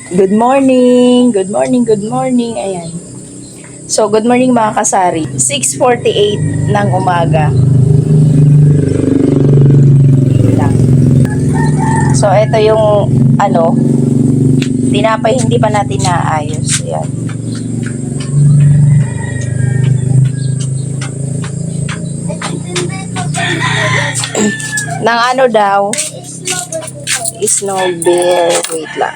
Good morning! Good morning, good morning. Ayan. So, good morning mga kasari. 6:48 ng umaga. Lang. So, ito yung tinapay hindi pa natin naayos. Ayan. Nang daw? Snow bear. Wait lang.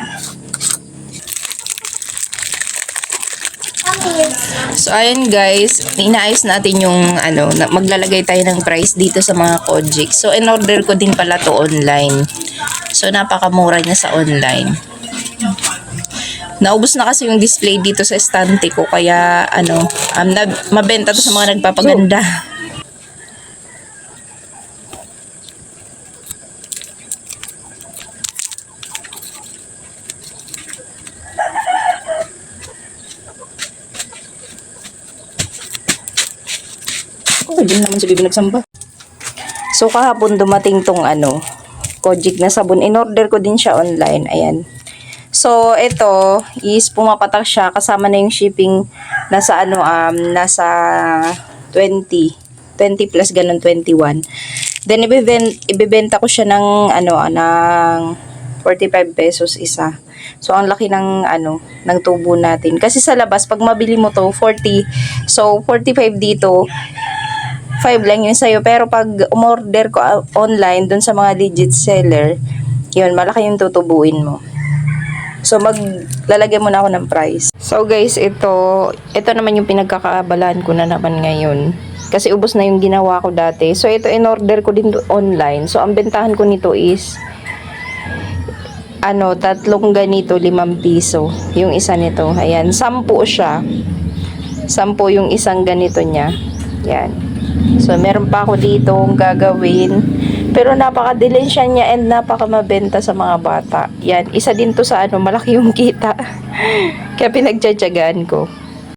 So, ayun guys, inaayos natin yung maglalagay tayo ng price dito sa mga Kojic. So, in-order ko din pala to online. So, napakamura niya sa online. Naubos na kasi yung display dito sa estante ko, kaya mabenta to sa mga nagpapaganda. Hindi naman si Bibi nagsamba. So, kahapon dumating tong Kojic na sabon. In-order ko din siya online. Ayan. So, ito is pumapatak siya. Kasama na yung shipping nasa nasa 20 plus ganun, 21. Then, ibibenta ko siya ng ng 45 pesos isa. So, ang laki ng ng tubo natin. Kasi sa labas, pag mabili mo to, 40. So, 45 dito. 5 lang yun sa'yo. Pero pag umorder ko online dun sa mga legit seller, yun, malaki yung tutubuin mo. So, maglalagay muna ako ng price. So, guys, ito naman yung pinagkakaabalaan ko na naman ngayon. Kasi ubos na yung ginawa ko dati. So, ito in-order ko din online. So, ang bentahan ko nito is tatlong ganito, 5 piso. Yung isa nito. Ayan, 10 siya. 10 yung isang ganito niya. Yan. So, meron pa ako dito gagawin. Pero napaka-delensya niya and napaka-mabenta sa mga bata. Yan. Isa din to sa malaki yung kita. Kaya pinagtsatsagaan ko.